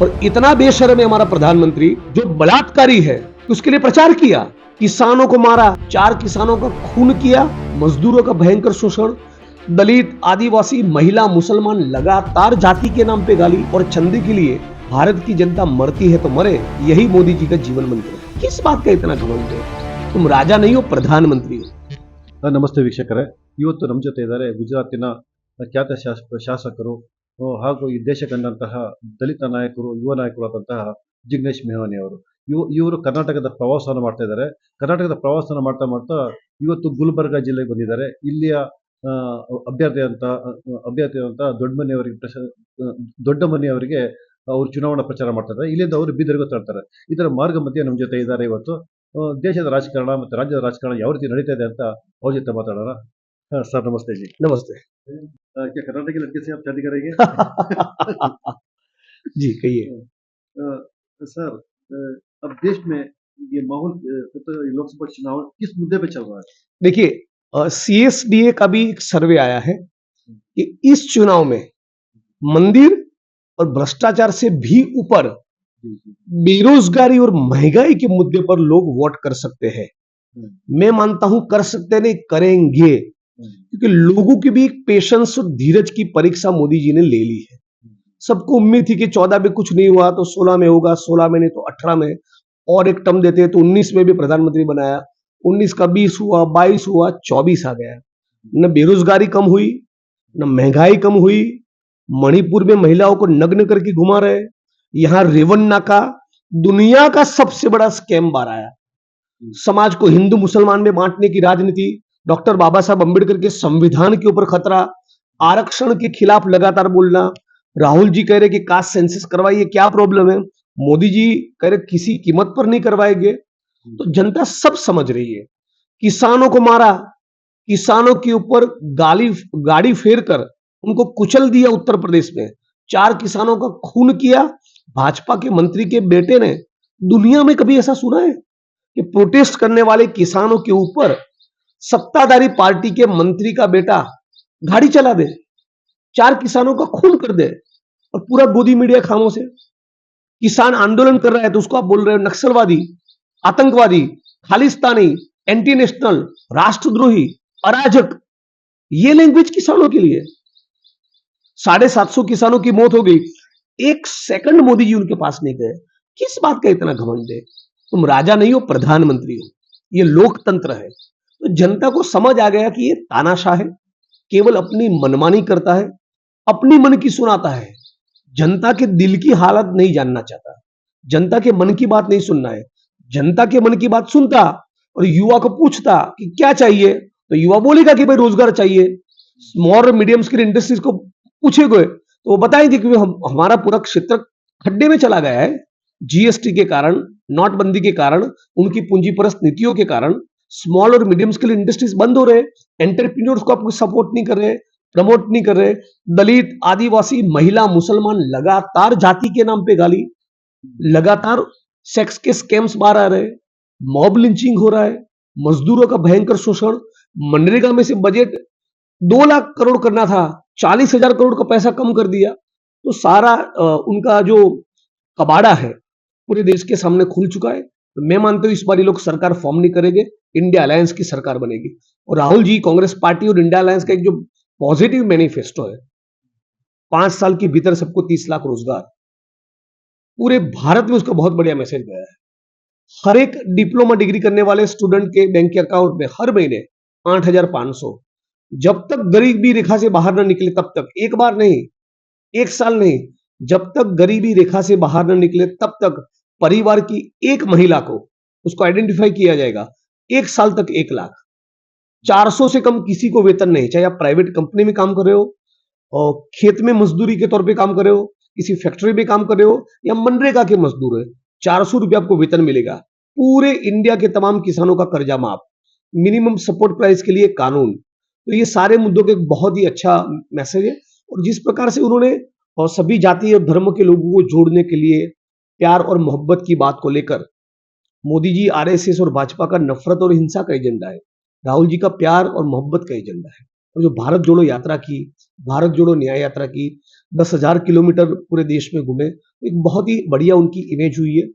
और इतना बेशर्म है हमारा प्रधानमंत्री जो बलात्कारी है, उसके लिए प्रचार किया, किसानों को मारा, 4 किसानों का खून किया, मजदूरों का भयंकर शोषण, दलित, आदिवासी, महिला, मुसलमान लगातार जाति के नाम पे गाली और चंदे के लिए भारत की जनता मरती है तो मरे, यही मोदी जी का जीवन मंत्र है। किस बात का इतना घमंड है? तुम राजा नहीं हो, प्रधानमंत्री हो। ನಮಸ್ತೆ ವೀಕ್ಷಕರೇ, ಇವತ್ತು ನಮ್ಮ ಜೊತೆ ಇದ್ದಾರೆ ಗುಜರಾತಿನ ಖ್ಯಾತ ಶಾಸಕರು ಹಾಗೂ ಈ ದೇಶ ಕಂಡಂತಹ ದಲಿತ ನಾಯಕರು, ಯುವ ನಾಯಕರು ಆದಂತಹ ಜಿಗ್ನೇಶ್ ಮೇವಾನಿ ಅವರು. ಇವರು ಕರ್ನಾಟಕದ ಪ್ರವಾಸವನ್ನು ಮಾಡ್ತಾ ಇದ್ದಾರೆ. ಕರ್ನಾಟಕದ ಪ್ರವಾಸನ ಮಾಡ್ತಾ ಮಾಡ್ತಾ ಇವತ್ತು ಗುಲ್ಬರ್ಗಾ ಜಿಲ್ಲೆಗೆ ಬಂದಿದ್ದಾರೆ. ಇಲ್ಲಿಯ ಅಭ್ಯರ್ಥಿ ದೊಡ್ಡ ಮನಿ ಅವರಿಗೆ ಅವರು ಚುನಾವಣಾ ಪ್ರಚಾರ ಮಾಡ್ತಾ ಇದ್ದಾರೆ. ಇಲ್ಲಿಂದ ಅವರು ಬೀದರ್ಗೂ ತರ್ತಾರೆ. ಇದರ ಮಾರ್ಗ ಮಧ್ಯೆ ನಮ್ಮ ಜೊತೆ ಇದ್ದಾರೆ ಇವತ್ತು. ದೇಶದ ರಾಜಕಾರಣ ಮತ್ತು ರಾಜ್ಯದ ರಾಜಕಾರಣ ಯಾವ ರೀತಿ ನಡೀತಾ ಇದೆ ಅಂತ ಅವ್ರ ಜೊತೆ ಮಾತಾಡೋಣ. सर नमस्ते जी। नमस्ते। क्या कर्नाटक के लड़के से आप शादी करेंगे? जी कहिए। सर, अब देश में ये माहौल, लोकसभा चुनाव किस मुद्दे पे चल रहा है? देखिए, CSDA का भी एक सर्वे आया है कि इस चुनाव में मंदिर और भ्रष्टाचार से भी ऊपर बेरोजगारी और महंगाई के मुद्दे पर लोग वोट कर सकते हैं। मैं मानता हूं कर सकते नहीं, करेंगे, क्योंकि लोगों की भी पेशेंस और धीरज की परीक्षा मोदी जी ने ले ली है। सबको उम्मीद थी कि 14 में कुछ नहीं हुआ तो 16 में होगा, 16 में नहीं तो 18 में, और एक टर्म देते हैं तो 19 में भी प्रधानमंत्री बनाया, 19 का 20 हुआ, 22 हुआ, 24 आ गया। न बेरोजगारी कम हुई, न महंगाई कम हुई। मणिपुर में महिलाओं को नग्न करके घुमा रहे, यहां रेवन नाका, दुनिया का सबसे बड़ा स्कैम बाहर आया। समाज को हिंदू मुसलमान में बांटने की राजनीति, डॉक्टर बाबा साहब अंबेडकर के संविधान के ऊपर खतरा, आरक्षण के खिलाफ लगातार बोलना। राहुल जी कह रहे कि कास्ट सेंसस करवाइए, क्या प्रॉब्लम है? मोदी जी कह रहे किसी कीमत पर नहीं करवाएंगे। तो जनता सब समझ रही है। किसानों को मारा, किसानों के ऊपर गाड़ी फेर कर उनको कुचल दिया उत्तर प्रदेश में, 4 किसानों का खून किया। भाजपा के मंत्री के बेटे ने, दुनिया में कभी ऐसा सुना है कि प्रोटेस्ट करने वाले किसानों के ऊपर सत्ताधारी पार्टी के मंत्री का बेटा गाड़ी चला दे, 4 किसानों का खून कर दे, और पूरा गोदी मीडिया खामोश है। किसान आंदोलन कर रहा है तो उसको आप बोल रहे हो नक्सलवादी, आतंकवादी, खालिस्तानी, एंटी नेशनल, राष्ट्रद्रोही, अराजक। ये लैंग्वेज किसानों के लिए। 750 किसानों की मौत हो गई, 1 सेकंड मोदी जी उनके पास नहीं गए। किस बात का इतना घमंड है? तुम राजा नहीं हो, प्रधानमंत्री हो। ये लोकतंत्र है। तो जनता को समझ आ गया कि ये तानाशाह है, केवल अपनी मनमानी करता है, अपनी मन की सुनाता है, जनता के दिल की हालत नहीं जानना चाहता, जनता के मन की बात नहीं सुनना है। जनता के मन की बात सुनता और युवा को पूछता कि क्या चाहिए, तो युवा बोलेगा कि भाई रोजगार चाहिए। स्मॉल और मीडियम स्केल इंडस्ट्रीज को पूछेंगे तो वो बताएंगे कि हमारा पूरा क्षेत्र खड्डे में चला गया है। जीएसटी के कारण, नोटबंदी के कारण, उनकी पूंजीपरस्त नीतियों के कारण स्मॉल और मीडियम स्केल इंडस्ट्रीज बंद हो रहे, एंटरप्रेन्योर्स को आप सपोर्ट नहीं कर रहे, प्रमोट नहीं कर रहे। दलित, आदिवासी, महिला, मुसलमान लगातार जाति के नाम पे गाली, लगातार सेक्स के स्कैम्स बाहर आ रहे, मॉब लिंचिंग हो रहा है, मजदूरों का भयंकर शोषण। मनरेगा में से बजट 2 लाख करोड़ करना था, 40,000 करोड़ का पैसा कम कर दिया। तो सारा उनका जो कबाड़ा है पूरे देश के सामने खुल चुका है। तो मैं मानता हूं इस बार ये लोग सरकार फॉर्म नहीं करेंगे, इंडिया अलायंस की सरकार बनेगी। और राहुल जी, कांग्रेस पार्टी और इंडिया अलायंस का एक जो पॉजिटिव मैनिफेस्टो है, 5 साल के भीतर सबको 30 लाख रोजगार, पूरे भारत में उसका बहुत बढ़िया मैसेज गया है। हर एक डिप्लोमा डिग्री करने वाले स्टूडेंट के बैंक अकाउंट में हर महीने 8,500। जब तक गरीबी रेखा से बाहर ना निकले तब तक, एक बार नहीं, 1 साल नहीं, जब तक गरीबी रेखा से बाहर ना निकले तब तक परिवार की एक महिला को उसको आइडेंटिफाई किया जाएगा। 1 साल तक 1 लाख। 400 से कम किसी को वेतन नहीं, चाहे आप प्राइवेट कंपनी में काम कर रहे हो और खेत में मजदूरी के तौर पे काम कर रहे हो, किसी फैक्ट्री में काम कर रहे हो, या मनरेगा के मजदूर है, 400 रुपये आपको वेतन मिलेगा। पूरे इंडिया के तमाम किसानों का कर्जा माफ, मिनिमम सपोर्ट प्राइस के लिए कानून। तो ये सारे मुद्दों के एक बहुत ही अच्छा मैसेज है। और जिस प्रकार से उन्होंने और सभी जाति और धर्म के लोगों को जोड़ने के लिए प्यार और मोहब्बत की बात को लेकर, मोदी जी आरएसएस और भाजपा का नफरत और हिंसा का एजेंडा है, राहुल जी का प्यार और मोहब्बत का एजेंडा है। और जो भारत जोड़ो यात्रा की, भारत जोड़ो न्याय यात्रा की, 10,000 किलोमीटर पूरे देश में घूमे, एक बहुत ही बढ़िया उनकी इमेज हुई है।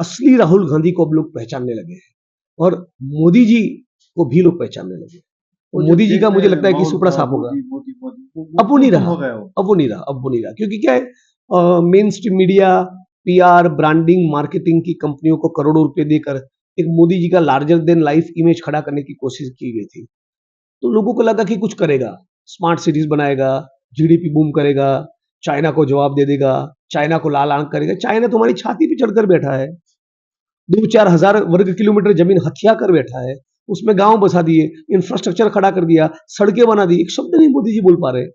असली राहुल गांधी को अब लोग पहचानने लगे हैं और मोदी जी को भी लोग पहचानने लगे हैं। वो जब मोदी जी देख का रहे मुझे हैं लगता है कि माहौल सुपड़ा का साफ होगा। मोदी मोदी मोदी अब वो वो नहीं कम रहा, हो गया वो। अब वो नहीं रहा, अब वो नहीं रहा, क्योंकि क्या है, main stream media, PR, branding, marketing की कंपनियों को करोड़ों रुपए देकर एक मोदी जी का लार्जर देन लाइफ इमेज खड़ा करने की कोशिश की गई थी। तो लोगों को लगा कि कुछ करेगा, स्मार्ट सिटीज बनाएगा, जीडीपी बूम करेगा, चाइना को जवाब दे देगा, चाइना को लाल आंख करेगा। चाइना तुम्हारी छाती पे चढ़कर बैठा है, 2-4 हजार वर्ग किलोमीटर जमीन हथिया कर बैठा है, उसमें गांव बसा दिए, इंफ्रास्ट्रक्चर खड़ा कर दिया, सड़कें बना दी, एक शब्द नहीं मोदी जी बोल पा रहे।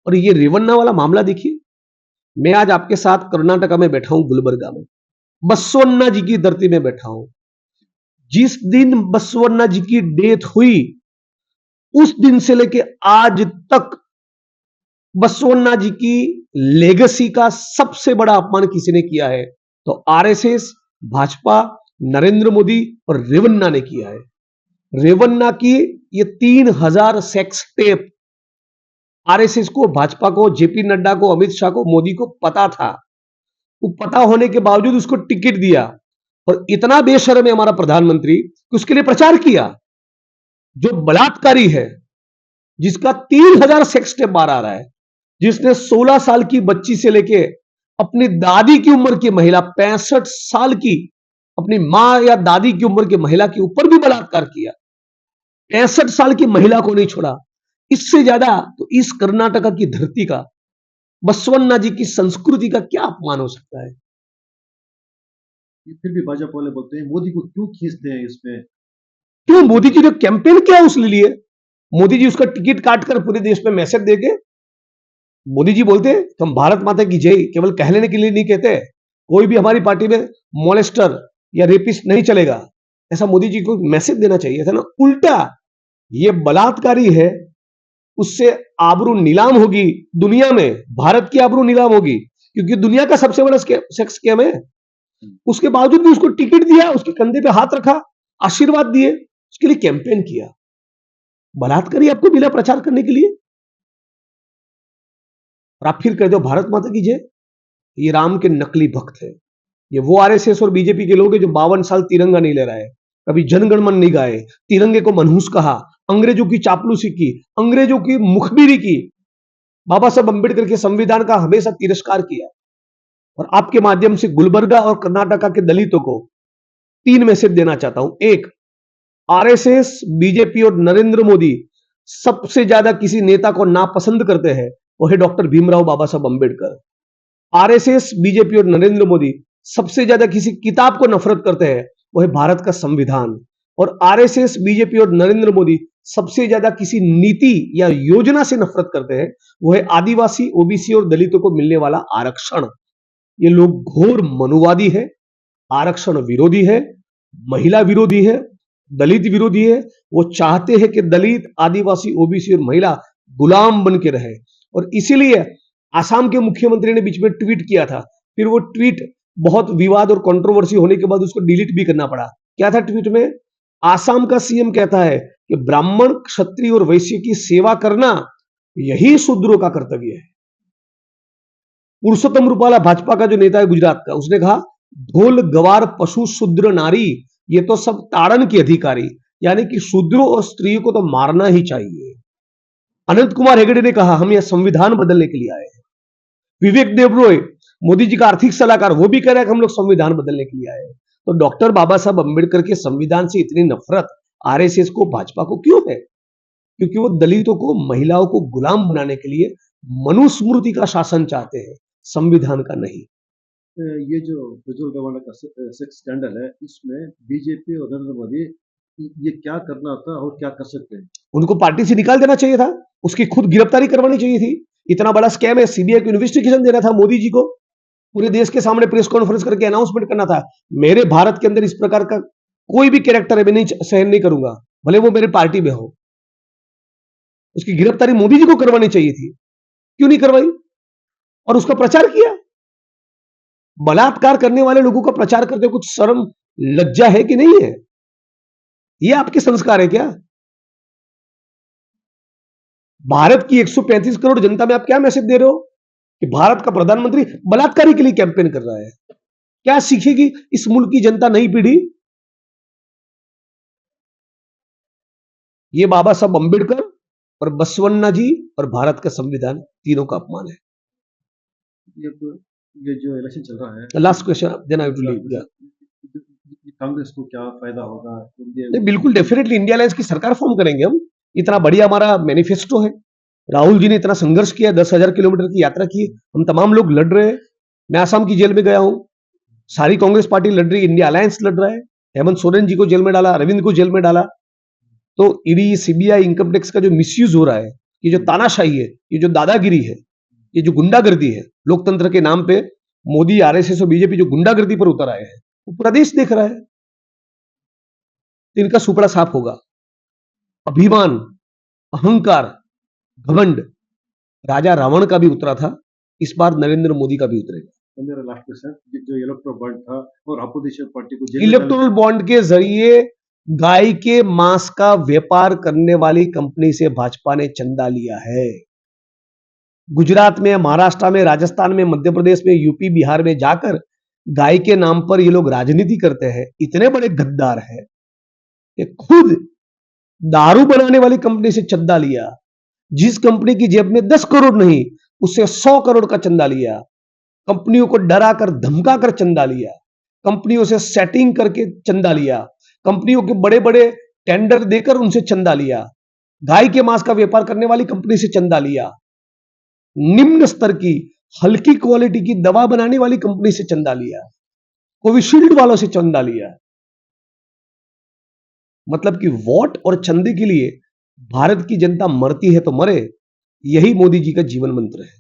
और ये रेवन्ना वाला मामला देखिए, मैं आज आपके साथ कर्नाटका में बैठा हूं, गुलबर्गा में, बसवन्ना जी की धरती में बैठा हूं। जिस दिन बसवन्ना जी की डेथ हुई, उस दिन से लेके आज तक बसवन्ना जी की लेगेसी का सबसे बड़ा अपमान किसी ने किया है तो आरएसएस, भाजपा, नरेंद्र मोदी और रेवन्ना ने किया है। रेवन्ना की ये 3,000 सेक्स टेप आरएसएस को, भाजपा को, जेपी नड्डा को, अमित शाह को, मोदी को पता था। वो पता होने के बावजूद उसको टिकट दिया और इतना बेशर्म है हमारा प्रधानमंत्री कि उसके लिए प्रचार किया। जो बलात्कारी है, जिसका 3,000 सेक्स टेप बाहर आ रहा है, जिसने 16 साल की बच्ची से लेके अपनी दादी की उम्र की महिला, 65 साल की अपनी मां या दादी की उम्र की महिला के ऊपर भी बलात्कार किया, 65 साल की महिला को नहीं छोड़ा। इससे ज्यादा तो इस कर्नाटका की धरती का, बसवन्ना जी की संस्कृति का क्या अपमान हो सकता है। फिर भी भाजपा वाले बोलते हैं मोदी को क्यों खींचते हैं इसमें। क्यों? मोदी जी ने कैंपेन किया उसके लिए, मोदी जी उसका टिकट काटकर पूरे देश में मैसेज देके, मोदी जी बोलते हैं कि हम भारत माता की जय केवल कह लेने के लिए नहीं कहते, कोई भी हमारी पार्टी में मोलेस्टर या रेपिस्ट नहीं चलेगा, ऐसा मोदी जी को मैसेज देना चाहिए था ना। उल्टा ये बलात्कारी है, उससे आबरू नीलाम होगी दुनिया में, भारत की आबरू नीलाम होगी, क्योंकि दुनिया का सबसे बड़ा सेक्स स्कैम है। उसके बावजूद भी उसको टिकट दिया, उसके कंधे पे हाथ रखा, आशीर्वाद दिए, उसके लिए कैंपेन किया। बलात्कारी आपको मिला प्रचार करने के लिए और आप फिर कह दो भारत माता की जय। ये राम के नकली भक्त है। ये वो आरएसएस और बीजेपी के लोग हैं जो 52 साल तिरंगा नहीं ले रहा है, कभी जनगण मन नहीं गाए, तिरंगे को मनहूस कहा, अंग्रेजों की चापलूसी की, अंग्रेजों की मुखबिरी की, बाबा साहब अंबेडकर के संविधान का हमेशा तिरस्कार किया। और आपके माध्यम से गुलबर्गा और कर्नाटका के दलितों को 3 मैसेज देना चाहता हूं। एक, आरएसएस, बीजेपी और नरेंद्र मोदी सबसे ज्यादा किसी नेता को नापसंद करते हैं, वो है डॉक्टर भीमराव बाबा साहब अंबेडकर। आरएसएस, बीजेपी और नरेंद्र मोदी सबसे ज्यादा किसी किताब को नफरत करते हैं, वो है भारत का संविधान। और आरएसएस, बीजेपी और नरेंद्र मोदी सबसे ज्यादा किसी नीति या योजना से नफरत करते हैं, वो है आदिवासी, ओबीसी और दलितों को मिलने वाला आरक्षण। ये लोग घोर मनुवादी है, आरक्षण विरोधी है, महिला विरोधी है, दलित विरोधी है। वो चाहते हैं कि दलित, आदिवासी, ओबीसी और महिला गुलाम बन के रहे। और इसीलिए आसाम के मुख्यमंत्री ने बीच में ट्वीट किया था, फिर वो ट्वीट बहुत विवाद और कंट्रोवर्सी होने के बाद उसको डिलीट भी करना पड़ा। क्या था ट्वीट में? आसाम का सीएम कहता है कि ब्राह्मण, क्षत्रिय और वैश्य की सेवा करना यही शूद्रों का कर्तव्य है। पुरुषोत्तम रूपाला, भाजपा का जो नेता है गुजरात का, उसने कहा ढोल गवार पशु शूद्र नारी ये तो सब ताड़न के अधिकारी, यानी कि शूद्रों और स्त्रियों को तो मारना ही चाहिए। अनंत कुमार हेगड़े ने कहा हम यह संविधान बदलने के लिए आए हैं। विवेक देबरॉय, मोदी जी का आर्थिक सलाहकार, वो भी कह रहा है कि हम लोग संविधान बदलने के लिए आए हैं। तो डॉक्टर बाबा साहब अंबेडकर के संविधान से इतनी नफरत आरएसएस को, भाजपा को क्यों है? क्योंकि वो दलितों को, महिलाओं को गुलाम बनाने के लिए मनुस्मृति का शासन चाहते हैं, संविधान का नहीं। ये जो प्रज्वल गवाना का सेक्स स्कैंडल है, इसमें बीजेपी और नरेंद्र मोदी ये क्या करना था और क्या कर सकते हैं? उनको पार्टी से निकाल देना चाहिए था, उसकी खुद गिरफ्तारी करवानी चाहिए थी। इतना बड़ा स्कैम है, सीबीआई को इन्वेस्टिगेशन देना था मोदी जी को, पूरे देश के सामने प्रेस कॉन्फ्रेंस करके अनाउंसमेंट करना था, मेरे भारत के अंदर इस प्रकार का कोई भी कैरेक्टर है, मैं नहीं सहन नहीं करूंगा, भले वो मेरे पार्टी में हो। उसकी गिरफ्तारी मोदी जी को करवानी चाहिए थी, क्यों नहीं करवाई? और उसका प्रचार किया। बलात्कार करने वाले लोगों का प्रचार करते कुछ शर्म, लज्जा है कि नहीं है? ये आपके संस्कार है क्या? भारत की 135 करोड़ जनता में आप क्या मैसेज दे रहे हो कि भारत का प्रधानमंत्री बलात्कारी के लिए कैंपेन कर रहा है? क्या सीखेगी इस मुल्क की जनता, नई पीढ़ी? ये बाबा साहब अंबेडकर और बसवन्ना जी और भारत का संविधान, तीनों का अपमान है। ये ये जो इलेक्शन चल रहा है, last question, then I will leave. Congress को क्या फायदा होगा? नहीं, बिल्कुल डेफिनेटली इंडिया अलायंस की सरकार फॉर्म करेंगे हम। इतना बढ़िया हमारा मैनिफेस्टो है। राहुल जी ने इतना संघर्ष किया, 10,000 किलोमीटर की यात्रा की, हम तमाम लोग लड़ रहे हैं। मैं आसाम की जेल में गया हूं, सारी कांग्रेस पार्टी लड़ रही है, इंडिया अलायंस लड़ रहा है। हेमंत सोरेन जी को जेल में डाला, अरविंद को जेल में डाला। तो ईडी, सीबीआई, इनकम टैक्स का जो मिसयूज हो रहा है, ये जो तानाशाही है, ये जो दादागिरी है, ये जो गुंडागर्दी है, लोकतंत्र के नाम पे मोदी, आरएसएस और बीजेपी जो गुंडागर्दी पर उतर आए हैं, वो पूरा देश देख रहा है। इनका सुपड़ा साफ होगा। अभिमान, अहंकार, घमंड राजा रावण का भी उतरा था, इस बार नरेंद्र मोदी का भी उतरेगा। तो मेरा लास्ट क्वेश्चन, जो इलेक्ट्रो बॉन्ड था और अपोजिशन पार्टी को जेल में इलेक्टोरल बॉन्ड के जरिए गाय के मांस का व्यापार करने वाली कंपनी से भाजपा ने चंदा लिया है। गुजरात में, महाराष्ट्र में, राजस्थान में, मध्य प्रदेश में, यूपी, बिहार में जाकर गाय के नाम पर ये लोग राजनीति करते हैं। इतने बड़े गद्दार हैं कि खुद दारू बनाने वाली कंपनी से चंदा लिया। जिस कंपनी की जेब में 10 करोड़ नहीं, उससे 100 करोड़ का चंदा लिया। कंपनियों को डरा कर, धमका कर चंदा लिया। कंपनियों से सेटिंग करके चंदा लिया। कंपनियों के बड़े बड़े टेंडर देकर उनसे चंदा लिया। गाय के मांस का व्यापार करने वाली कंपनी से चंदा लिया। निम्न स्तर की, हल्की क्वालिटी की दवा बनाने वाली कंपनी से चंदा लिया। कोविशील्ड वालों से चंदा लिया। मतलब कि वोट और चंदे के लिए भारत की जनता मरती है तो मरे, यही मोदी जी का जीवन मंत्र है।